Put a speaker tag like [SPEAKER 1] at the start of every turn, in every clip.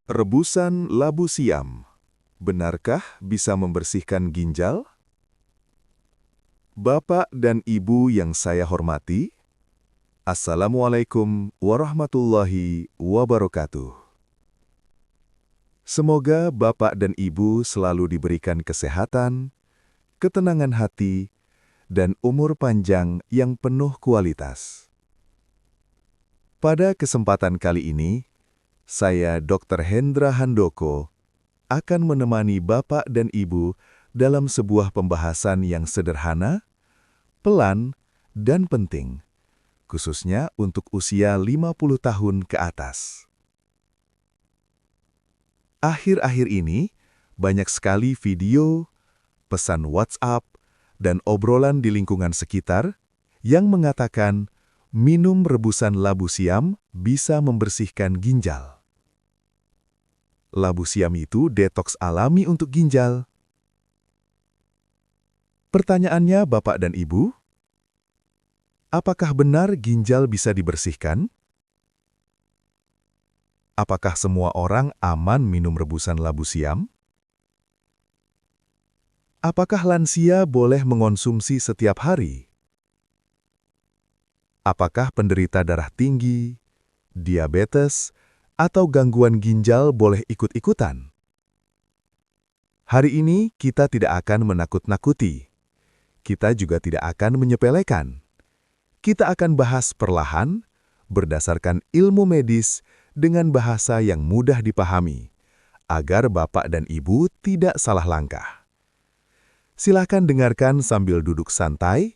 [SPEAKER 1] Rebusan labu siam, benarkah bisa membersihkan ginjal? Bapak dan Ibu yang saya hormati, Assalamualaikum warahmatullahi wabarakatuh. Semoga Bapak dan Ibu selalu diberikan kesehatan, ketenangan hati, dan umur panjang yang penuh kualitas. Pada kesempatan kali ini, saya Dr. Hendra Handoko akan menemani Bapak dan Ibu dalam sebuah pembahasan yang sederhana, pelan, dan penting, khususnya untuk usia 50 tahun ke atas. Akhir-akhir ini, banyak sekali video, pesan WhatsApp, dan obrolan di lingkungan sekitar yang mengatakan minum rebusan labu siam bisa membersihkan ginjal. Labu siam itu detoks alami untuk ginjal. Pertanyaannya, Bapak dan Ibu, apakah benar ginjal bisa dibersihkan? Apakah semua orang aman minum rebusan labu siam? Apakah lansia boleh mengonsumsi setiap hari? Apakah penderita darah tinggi, diabetes, atau gangguan ginjal boleh ikut-ikutan? Hari ini kita tidak akan menakut-nakuti. Kita juga tidak akan menyepelekan. Kita akan bahas perlahan, berdasarkan ilmu medis dengan bahasa yang mudah dipahami, agar Bapak dan Ibu tidak salah langkah. Silakan dengarkan sambil duduk santai,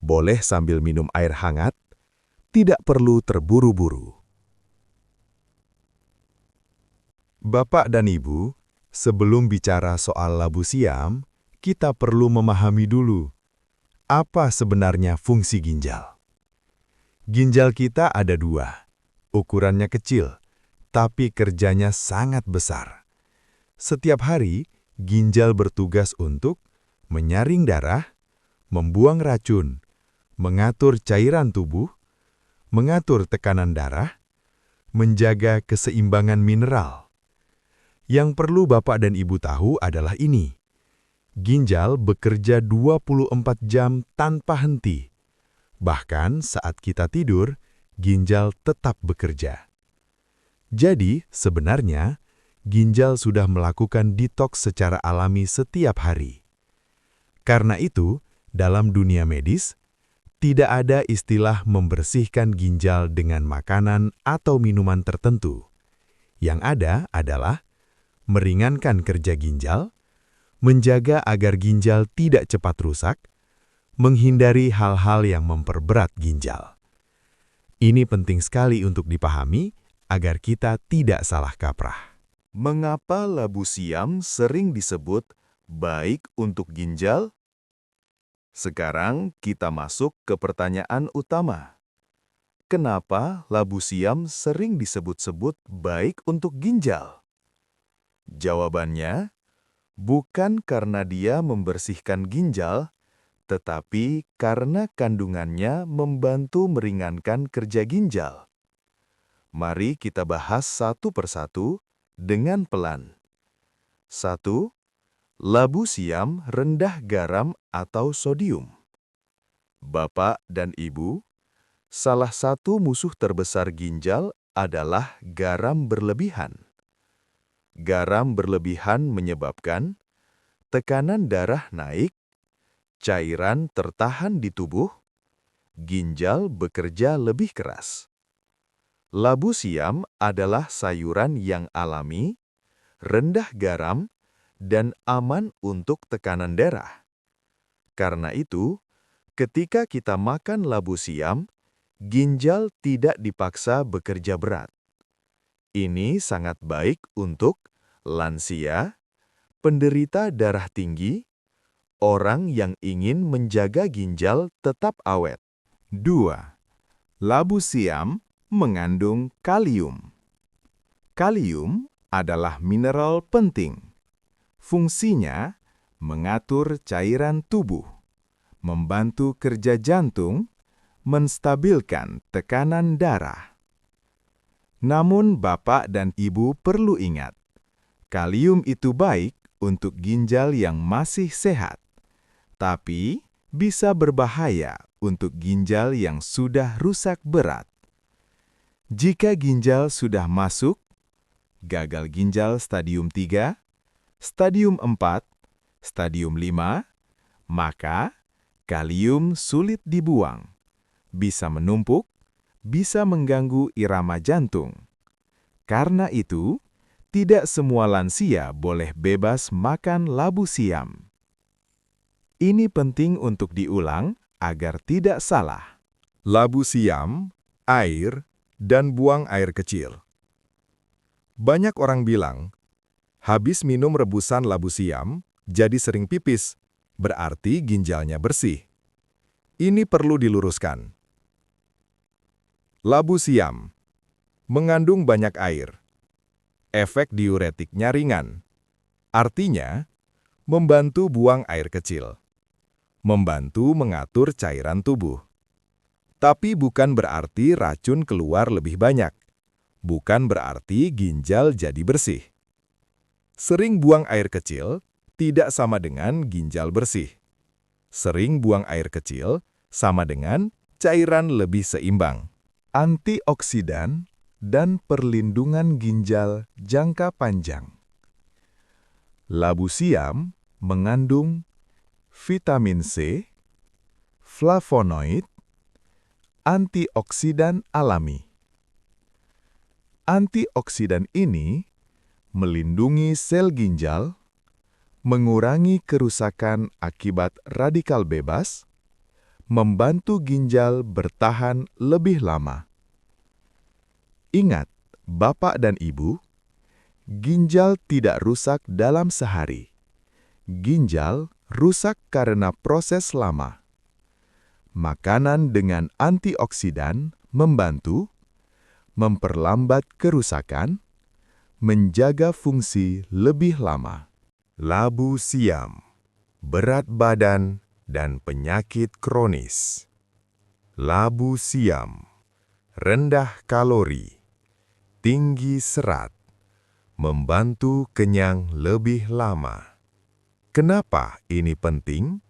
[SPEAKER 1] boleh sambil minum air hangat, tidak perlu terburu-buru. Bapak dan Ibu, sebelum bicara soal labu siam, kita perlu memahami dulu apa sebenarnya fungsi ginjal. Ginjal kita ada dua, ukurannya kecil, tapi kerjanya sangat besar. Setiap hari, ginjal bertugas untuk menyaring darah, membuang racun, mengatur cairan tubuh, mengatur tekanan darah, menjaga keseimbangan mineral. Yang perlu Bapak dan Ibu tahu adalah ini. Ginjal bekerja 24 jam tanpa henti. Bahkan saat kita tidur, ginjal tetap bekerja. Jadi, sebenarnya, ginjal sudah melakukan detoks secara alami setiap hari. Karena itu, dalam dunia medis, tidak ada istilah membersihkan ginjal dengan makanan atau minuman tertentu. Yang ada adalah meringankan kerja ginjal, menjaga agar ginjal tidak cepat rusak, menghindari hal-hal yang memperberat ginjal. Ini penting sekali untuk dipahami agar kita tidak salah kaprah. Mengapa labu siam sering disebut baik untuk ginjal? Sekarang kita masuk ke pertanyaan utama. Kenapa labu siam sering disebut-sebut baik untuk ginjal? Jawabannya, bukan karena dia membersihkan ginjal, tetapi karena kandungannya membantu meringankan kerja ginjal. Mari kita bahas satu persatu dengan pelan. 1. Labu siam rendah garam atau sodium. Bapak dan Ibu, salah satu musuh terbesar ginjal adalah garam berlebihan. Garam berlebihan menyebabkan tekanan darah naik, cairan tertahan di tubuh, ginjal bekerja lebih keras. Labu siam adalah sayuran yang alami, rendah garam, dan aman untuk tekanan darah. Karena itu, ketika kita makan labu siam, ginjal tidak dipaksa bekerja berat. Ini sangat baik untuk lansia, penderita darah tinggi, orang yang ingin menjaga ginjal tetap awet. 2. Labu siam mengandung kalium. Kalium adalah mineral penting. Fungsinya mengatur cairan tubuh, membantu kerja jantung, menstabilkan tekanan darah.
[SPEAKER 2] Namun Bapak dan Ibu perlu ingat, kalium itu baik untuk ginjal yang masih sehat, tapi bisa berbahaya untuk ginjal yang sudah rusak berat. Jika ginjal sudah masuk, gagal ginjal stadium 3, stadium 4, stadium 5, maka kalium sulit dibuang, bisa menumpuk, bisa mengganggu irama jantung. Karena itu, tidak semua lansia boleh bebas makan labu siam. Ini penting untuk diulang agar tidak salah.
[SPEAKER 1] Labu siam, air, dan buang air kecil. Banyak orang bilang, habis minum rebusan labu siam, jadi sering pipis, berarti ginjalnya bersih. Ini perlu diluruskan. Labu siam mengandung banyak air. Efek diuretiknya ringan. Artinya, membantu buang air kecil. Membantu mengatur cairan tubuh. Tapi bukan berarti racun keluar lebih banyak. Bukan berarti ginjal jadi bersih. Sering buang air kecil tidak sama dengan ginjal bersih. Sering buang air kecil sama dengan cairan lebih seimbang. Antioksidan dan perlindungan ginjal jangka panjang. Labu siam mengandung vitamin C, flavonoid, antioksidan alami. Antioksidan ini melindungi sel ginjal, mengurangi kerusakan akibat radikal bebas, membantu ginjal bertahan lebih lama. Ingat, Bapak dan Ibu, ginjal tidak rusak dalam sehari. Ginjal rusak karena proses lama. Makanan dengan antioksidan membantu memperlambat kerusakan, menjaga fungsi lebih lama. Labu siam, berat badan, dan penyakit kronis. Labu siam, rendah kalori, tinggi serat, membantu kenyang lebih lama. Kenapa ini penting?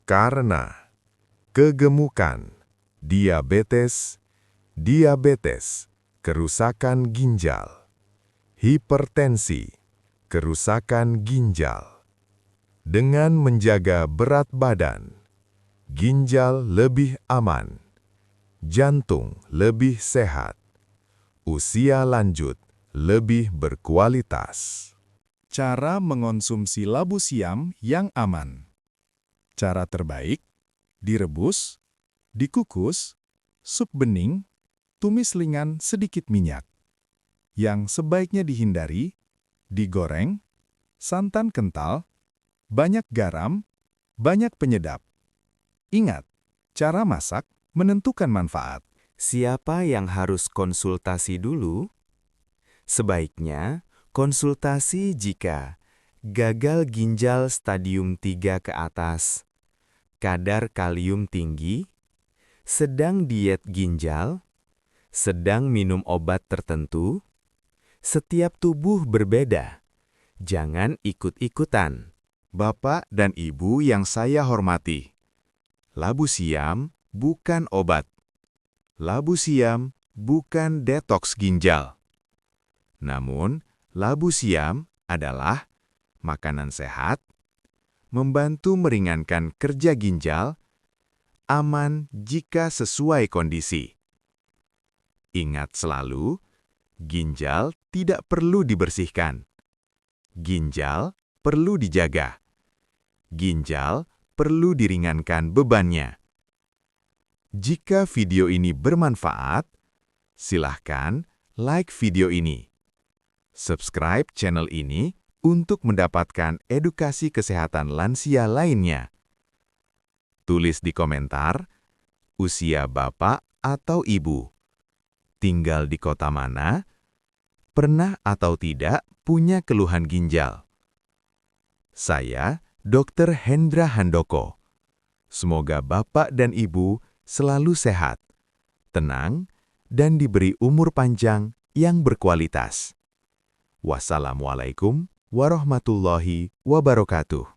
[SPEAKER 1] Karena kegemukan, diabetes, kerusakan ginjal, hipertensi, kerusakan ginjal. Dengan menjaga berat badan, ginjal lebih aman, jantung lebih sehat, usia lanjut lebih berkualitas.
[SPEAKER 2] Cara mengonsumsi labu siam yang aman. Cara terbaik, direbus, dikukus, sup bening, tumis ringan sedikit minyak. Yang sebaiknya dihindari, digoreng, santan kental, banyak garam, banyak penyedap. Ingat, cara masak menentukan manfaat.
[SPEAKER 3] Siapa yang harus konsultasi dulu? Sebaiknya konsultasi jika gagal ginjal stadium 3 ke atas, kadar kalium tinggi, sedang diet ginjal, sedang minum obat tertentu. Setiap tubuh berbeda. Jangan ikut-ikutan.
[SPEAKER 2] Bapak dan Ibu yang saya hormati, labu siam bukan obat. Labu siam bukan detoks ginjal. Namun, labu siam adalah makanan sehat, membantu meringankan kerja ginjal, aman jika sesuai kondisi. Ingat selalu, ginjal tidak perlu dibersihkan. Ginjal perlu dijaga. Ginjal perlu diringankan bebannya. Jika video ini bermanfaat, silahkan like video ini. Subscribe channel ini untuk mendapatkan edukasi kesehatan lansia lainnya. Tulis di komentar, usia Bapak atau Ibu. Tinggal di kota mana? Pernah atau tidak punya keluhan ginjal? Saya, Dr. Hendra Handoko. Semoga Bapak dan Ibu selalu sehat, tenang, dan diberi umur panjang yang berkualitas. Wassalamualaikum warahmatullahi wabarakatuh.